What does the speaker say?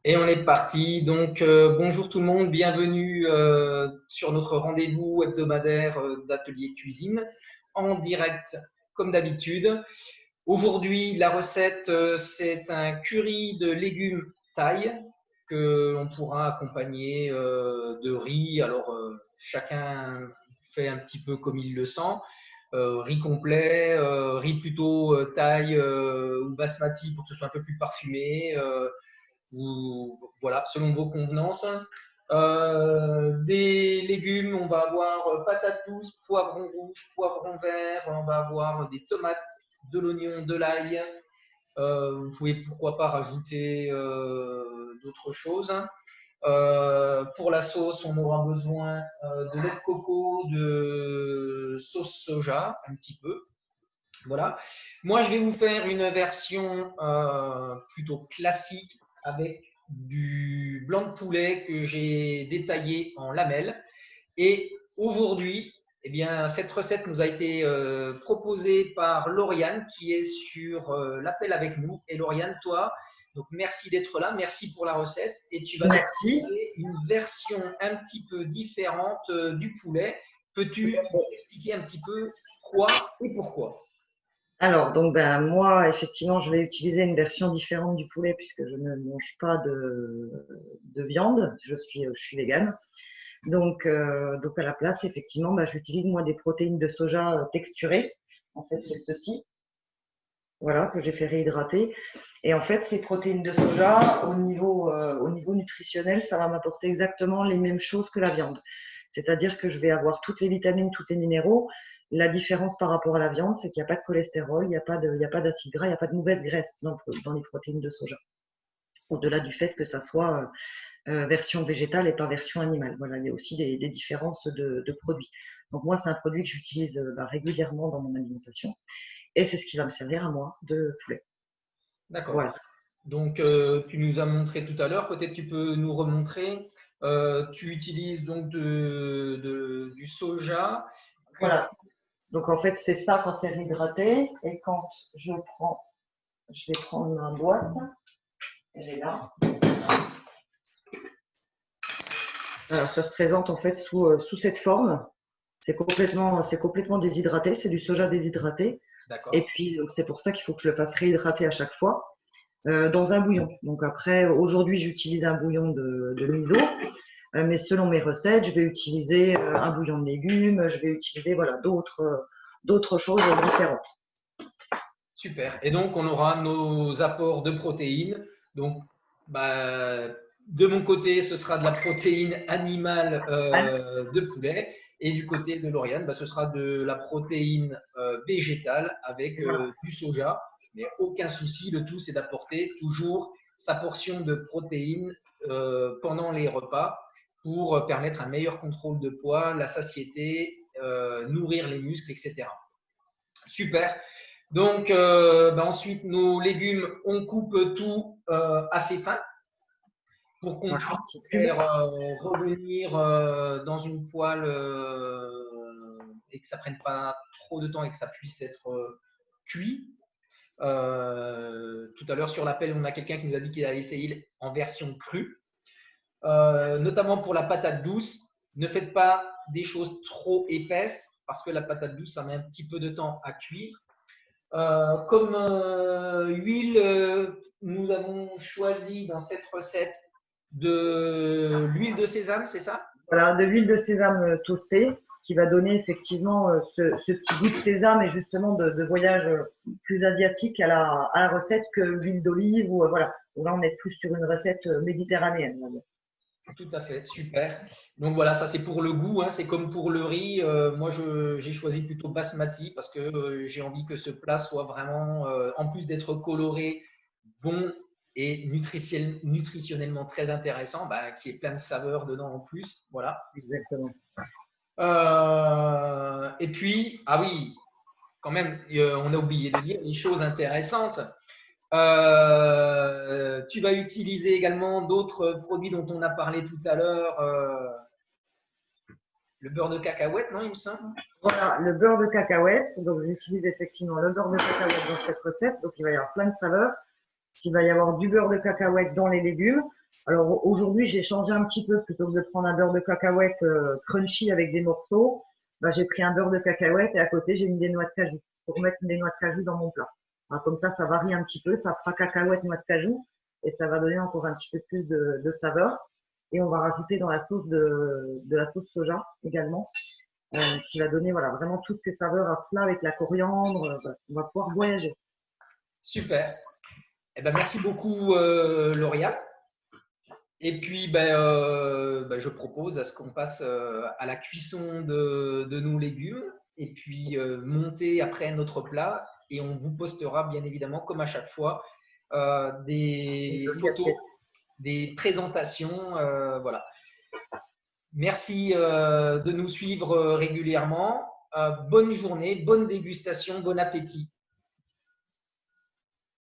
Et on est parti. Donc, bonjour tout le monde, bienvenue sur notre rendez-vous hebdomadaire d'atelier cuisine en direct comme d'habitude. Aujourd'hui, la recette, c'est un curry de légumes thaï que l'on pourra accompagner de riz. Alors, chacun fait un petit peu comme il le sent. Riz complet, riz plutôt thaï ou basmati pour que ce soit un peu plus parfumé. Ou voilà, selon vos convenances. Des légumes, on va avoir patates douces, poivrons rouges, poivrons verts, on va avoir des tomates, de l'oignon, de l'ail. Vous pouvez pourquoi pas rajouter d'autres choses. Pour la sauce, on aura besoin de lait de coco, de sauce soja, un petit peu. Voilà. Moi, je vais vous faire une version plutôt classique avec du blanc de poulet que j'ai détaillé en lamelles. Et aujourd'hui, eh bien, cette recette nous a été proposée par Lauriane qui est sur l'appel avec nous. Et Lauriane, toi, donc merci d'être là, merci pour la recette. Et tu vas nous Merci. proposer une version un petit peu différente du poulet. Tout Peux-tu à nous fait. expliquer un petit peu quoi et pourquoi? Alors, donc, moi, effectivement, je vais utiliser une version différente du poulet puisque je ne mange pas de viande. Je suis végane. Donc, à la place, effectivement, j'utilise moi des protéines de soja texturées. En fait, c'est ceci, voilà, que j'ai fait réhydrater. Et en fait, ces protéines de soja, au niveau nutritionnel, ça va m'apporter exactement les mêmes choses que la viande. C'est-à-dire que je vais avoir toutes les vitamines, tous les minéraux. La différence par rapport à la viande, c'est qu'il n'y a pas de cholestérol, il n'y a pas d'acide gras, il n'y a pas de mauvaise graisse dans les protéines de soja. Au-delà du fait que ça soit version végétale et pas version animale. Voilà, il y a aussi des différences de produits. Donc moi, c'est un produit que j'utilise régulièrement dans mon alimentation et c'est ce qui va me servir à moi de poulet. D'accord. Voilà. Donc, tu nous as montré tout à l'heure, peut-être tu peux nous remontrer. Tu utilises donc du soja. Voilà. Donc en fait, c'est ça quand c'est réhydraté. Et quand je vais prendre ma boîte. Elle est là. Alors, ça se présente en fait sous cette forme. C'est complètement déshydraté. C'est du soja déshydraté. Et D'accord. puis, donc, c'est pour ça qu'il faut que je le fasse réhydrater à chaque fois dans un bouillon. Donc après, aujourd'hui, j'utilise un bouillon de miso. Mais selon mes recettes, je vais utiliser un bouillon de légumes. Je vais utiliser voilà, d'autres choses différentes. Super. Et donc, on aura nos apports de protéines. Donc, bah, de mon côté, ce sera de la protéine animale de poulet. Et du côté de Lauriane, bah, ce sera de la protéine végétale avec Voilà. du soja. Mais aucun souci, le tout, c'est d'apporter toujours sa portion de protéines pendant les repas pour permettre un meilleur contrôle de poids, la satiété, nourrir les muscles, etc. Super. Donc, ensuite, nos légumes, on coupe tout assez fin pour qu'on Voilà, puisse un petit cube. faire revenir dans une poêle et que ça prenne pas trop de temps et que ça puisse être cuit. Tout à l'heure sur l'appel, on a quelqu'un qui nous a dit qu'il a essayé en version crue, notamment pour la patate douce. Ne faites pas des choses trop épaisses parce que la patate douce, ça met un petit peu de temps à cuire. Comme huile, nous avons choisi dans cette recette de l'huile de sésame, c'est ça? Voilà, de l'huile de sésame toastée qui va donner effectivement ce petit goût de sésame et justement de voyage plus asiatique à la recette que l'huile d'olive ou voilà. Là, on est plus sur une recette méditerranéenne. On va dire. Tout à fait, super. Donc voilà, ça c'est pour le goût, hein, c'est comme pour le riz. Moi, j'ai choisi plutôt basmati parce que j'ai envie que ce plat soit vraiment, en plus d'être coloré, bon et nutritionnellement très intéressant, bah, qui est plein de saveurs dedans en plus. Voilà. Exactement. Et puis, ah oui, quand même, on a oublié de dire les choses intéressantes. Tu vas utiliser également d'autres produits dont on a parlé tout à l'heure, le beurre de cacahuète, non, il me semble? Voilà, le beurre de cacahuète. Donc, j'utilise effectivement le beurre de cacahuète dans cette recette. Donc, il va y avoir plein de saveurs. Il va y avoir du beurre de cacahuète dans les légumes. Alors aujourd'hui, j'ai changé un petit peu plutôt que de prendre un beurre de cacahuète crunchy avec des morceaux. Bah, j'ai pris un beurre de cacahuète et à côté, j'ai mis des noix de cajou pour mettre des noix de cajou dans mon plat. Alors, comme ça varie un petit peu. Ça fera cacahuète, noix de cajou et ça va donner encore un petit peu plus de saveur. Et on va rajouter dans la sauce de la sauce soja également, qui va donner voilà, vraiment toutes ces saveurs à ce plat avec la coriandre. On va pouvoir voyager. Super. Eh ben, merci beaucoup, Lauriane. Et puis, je propose à ce qu'on passe à la cuisson de nos légumes et puis monter après notre plat. Et on vous postera bien évidemment, comme à chaque fois, des photos, des présentations. Voilà. Merci de nous suivre régulièrement. Bonne journée, bonne dégustation, bon appétit.